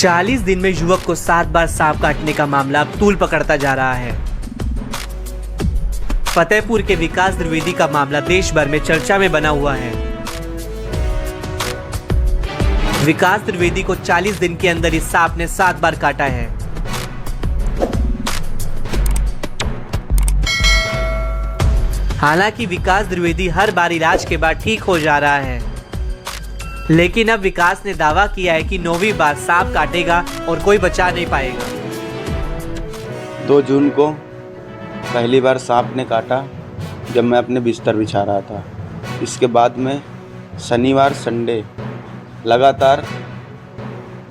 40 दिन में युवक को 7 बार सांप काटने का मामला अब तूल पकड़ता जा रहा है। फतेहपुर के विकास द्विवेदी का मामला देश भर में चर्चा में बना हुआ है। विकास द्विवेदी को 40 दिन के अंदर इस सांप ने 7 बार काटा है। हालांकि विकास द्विवेदी हर बार इलाज के बाद ठीक हो जा रहा है, लेकिन अब विकास ने दावा किया है कि 9वीं बार सांप काटेगा और कोई बचा नहीं पाएगा। 2 जून को पहली बार सांप ने काटा जब मैं अपने बिस्तर बिछा रहा था। इसके बाद में शनिवार संडे लगातार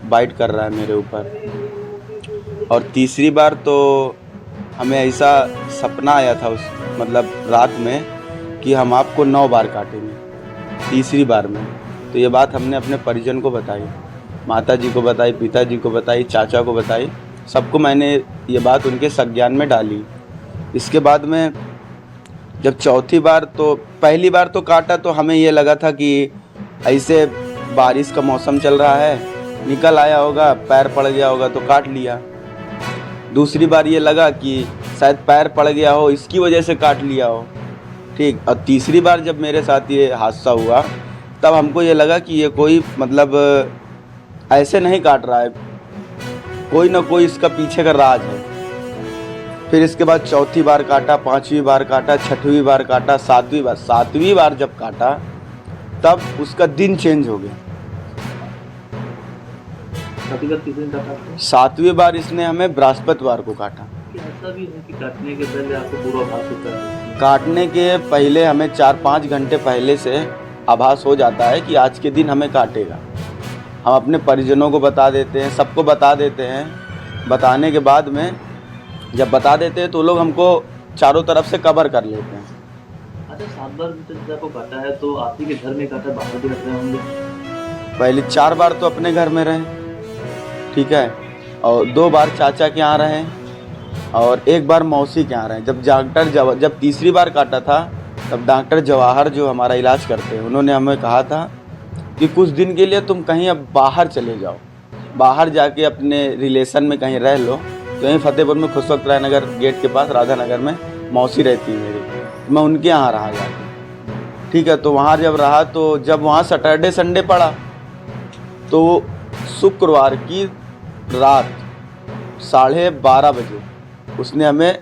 बाइट कर रहा है मेरे ऊपर। और तीसरी बार तो हमें ऐसा सपना आया था उस रात में कि हम आपको 9 बार काटेंगे। तीसरी बार में तो ये बात हमने अपने परिजन को बताई, माता जी को बताई, पिताजी को बताई, चाचा को बताई, सबको मैंने ये बात उनके संज्ञान में डाली। इसके बाद में जब चौथी बार, तो पहली बार तो काटा तो हमें ये लगा था कि ऐसे बारिश का मौसम चल रहा है, निकल आया होगा, पैर पड़ गया होगा तो काट लिया। दूसरी बार ये लगा कि शायद पैर पड़ गया हो, इसकी वजह से काट लिया हो, ठीक। और तीसरी बार जब मेरे साथ ये हादसा हुआ तब हमको ये लगा कि ये कोई ऐसे नहीं काट रहा है, कोई ना कोई इसका पीछे का राज है। फिर इसके बाद चौथी बार काटा, 5वीं बार काटा, 6वीं बार काटा, 7वीं बार जब काटा तब उसका दिन चेंज हो गया। 7वीं बार इसने हमें बृहस्पतिवार को काटा। ऐसा भी है कि काटने के पहले आपको पूरा आभास होता है? काटने के पहले हमें 4-5 घंटे पहले से आभास हो जाता है कि आज के दिन हमें काटेगा। हम अपने परिजनों को बता देते हैं, सबको बता देते हैं। बताने के बाद में जब बता देते हैं तो लोग हमको चारों तरफ से कवर कर लेते हैं। अच्छा, 7 बार जब आपको काटा है तो आप ही के घर में काटा, बाहर भी रहे होंगे? पहले 4 बार तो अपने घर में रहे, ठीक है, और 2 बार चाचा के यहाँ रहे और 1 बार मौसी के यहाँ रहे। जब तीसरी बार काटा था तब डॉक्टर जवाहर जो हमारा इलाज करते हैं, उन्होंने हमें कहा था कि कुछ दिन के लिए तुम कहीं अब बाहर चले जाओ, बाहर जाके अपने रिलेशन में कहीं रह लो। तो यहीं फतेहपुर में खुशवक्त राय नगर गेट के पास राधा नगर में मौसी रहती है मेरी, मैं उनके यहाँ रहा जाके, ठीक है। तो वहाँ जब रहा तो जब वहाँ सैटरडे संडे पड़ा तो शुक्रवार की रात 12:30 बजे उसने हमें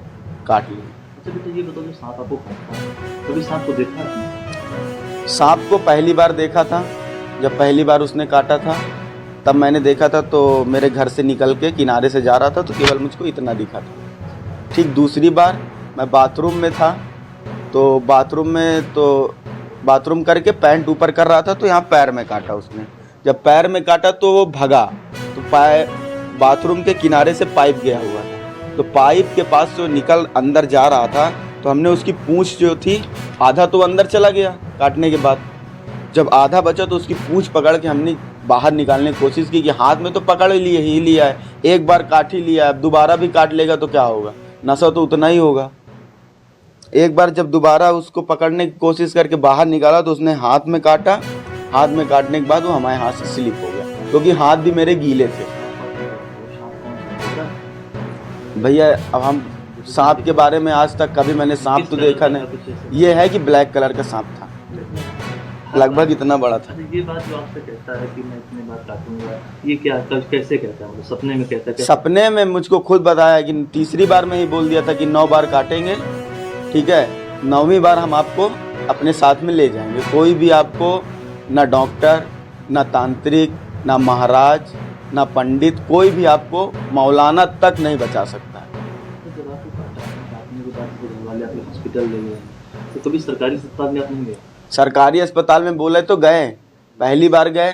काट लिया। अच्छा बेटा, ये बताओ, जो सांप आपको काटता है, कभी सांप को देखा है? सांप को पहली बार देखा था, जब पहली बार उसने काटा था तब मैंने देखा था। तो मेरे घर से निकल के किनारे से जा रहा था तो केवल मुझको इतना दिखा था, ठीक। दूसरी बार मैं बाथरूम में था, तो बाथरूम करके पैंट ऊपर कर रहा था तो यहाँ पैर में काटा उसने। जब पैर में काटा तो वो भगा, तो बाथरूम के किनारे से पाइप गया हुआ था, तो पाइप के पास से निकल अंदर जा रहा था तो हमने उसकी पूंछ जो थी, आधा तो अंदर चला गया काटने के बाद, जब आधा बचा तो उसकी पूंछ पकड़ के हमने बाहर निकालने की कोशिश की कि हाथ में तो पकड़ ही लिया है, 1 बार काट ही लिया है, अब दोबारा भी काट लेगा तो क्या होगा, नशा तो उतना ही होगा। एक बार जब दोबारा उसको पकड़ने की कोशिश करके बाहर निकाला तो उसने हाथ में काटा। हाथ में काटने के बाद वो हमारे हाथ से स्लिप हो गया, क्योंकि हाथ भी मेरे गीले थे। भैया, अब हम सांप के बारे में आज तक कभी मैंने सांप तो देखा नहीं। ये है कि ब्लैक कलर का सांप था, लगभग इतना बड़ा था। ये बात जो आपसे कहता है कि मैं इतनी बार काटूंगा, ये क्या कैसे कहता है? सपने में कहता है? सपने में मुझको खुद बताया कि तीसरी बार में ही बोल दिया था कि 9 बार काटेंगे, ठीक है। 9वीं बार हम आपको अपने साथ में ले जाएंगे। कोई भी आपको, ना डॉक्टर, ना तांत्रिक, ना महाराज, ना पंडित, कोई भी आपको मौलाना तक नहीं बचा सकता है। जब आपको काटने के बाद घर वाले आपने हॉस्पिटल ले गए, तो कभी सरकारी अस्पताल में आप नहीं गए? सरकारी अस्पताल में बोले तो गए, पहली बार गए,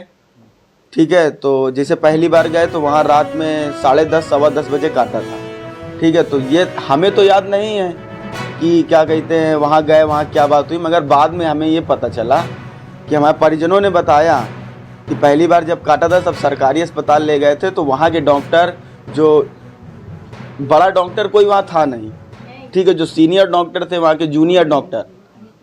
ठीक है। तो जैसे पहली बार गए तो वहाँ रात में 10:30 सवा 10 बजे काटा था, ठीक है। तो ये हमें तो याद नहीं है कि क्या कहते हैं वहाँ गए, वहाँ क्या बात हुई, मगर बाद में हमें ये पता चला कि हमारे परिजनों ने बताया कि पहली बार जब काटा था सब सरकारी अस्पताल ले गए थे, तो वहाँ के डॉक्टर, जो बड़ा डॉक्टर कोई वहाँ था नहीं, ठीक है, जो सीनियर डॉक्टर थे वहाँ के जूनियर डॉक्टर,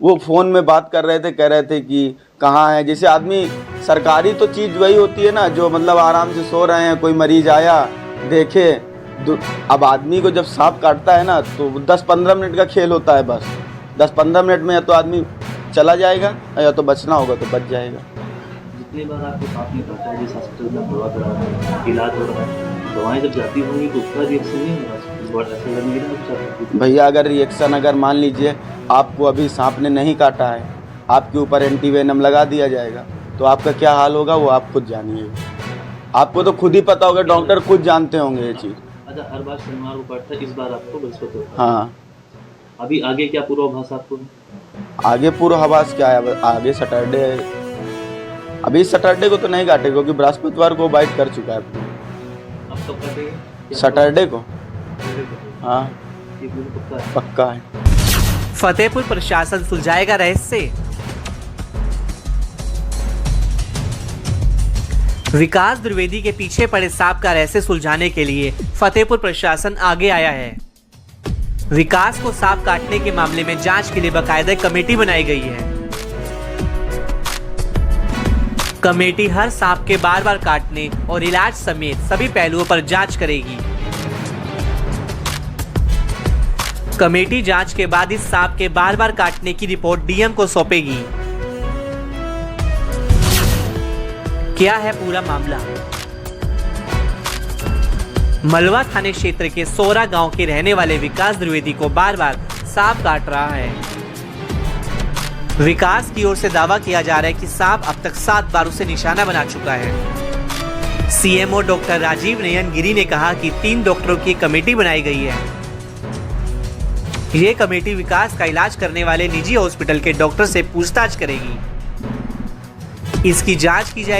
वो फ़ोन में बात कर रहे थे, कह रहे थे कि कहाँ है। जैसे आदमी, सरकारी तो चीज़ वही होती है ना, जो मतलब आराम से सो रहे हैं, कोई मरीज आया देखे। अब आदमी को जब सांप काटता है ना, तो 10-15 मिनट का खेल होता है बस। 10-15 मिनट में या तो आदमी चला जाएगा या तो बचना होगा तो बच जाएगा। जितनी बार आपको सांप ने काटा है, जिस हॉस्पिटल में आप दवा करा रहे हैं, इलाज हो रहा है, दवाएं जब जाती होंगी तो उसका रिएक्शन नहीं होगा, बहुत ऐसा लगेगा ना उपचार। भैया अगर रिएक्शन, अगर मान लीजिए आपको अभी सांप ने नहीं काटा है, आपके ऊपर एंटीवेनम लगा दिया जाएगा, तो आपका क्या हाल होगा वो आप खुद जानिए। आपको तो खुद ही पता होगा, डॉक्टर खुद जानते होंगे ये चीज़। अच्छा, हर बार शनिवार को काटता है, इस बार आपको बृहस्पति होता है। हाँ। अभी आगे क्या पूर्वाभास आपको? आगे पूर्वाभास क्या है, आगे सैटरडे, अभी सैटरडे को तो नहीं काटेगा क्योंकि बृहस्पतिवार को बाइट कर चुका है। अब कब काटेंगे? सैटरडे को। हाँ, ये बिल्कुल पक्का है। पक्का है। फतेहपुर प्रशासन सुलझाएगा रहस्य। विकास द्विवेदी के पीछे पड़े सांप का रहस्य सुलझाने के लिए फतेहपुर प्रशासन आगे आया है। विकास को सांप काटने के मामले में जांच के लिए बाकायदा कमेटी बनाई गई है। कमेटी हर सांप के बार बार काटने और इलाज समेत सभी पहलुओं पर जांच करेगी। कमेटी जांच के बाद इस सांप के बार बार काटने की रिपोर्ट डीएम को सौंपेगी। क्या है पूरा मामला? मलवा थाने क्षेत्र के सोरा गांव के रहने वाले विकास द्विवेदी को बार बार सांप काट रहा है। विकास की ओर से दावा किया जा रहा है कि सांप अब तक 7 बार उसे निशाना बना चुका है। सीएमओ डॉक्टर राजीव नयन गिरी ने कहा कि 3 डॉक्टरों की कमेटी बनाई गई है। ये कमेटी विकास का इलाज करने वाले निजी हॉस्पिटल के डॉक्टर से पूछताछ करेगी। इसकी जांच की जाएगी।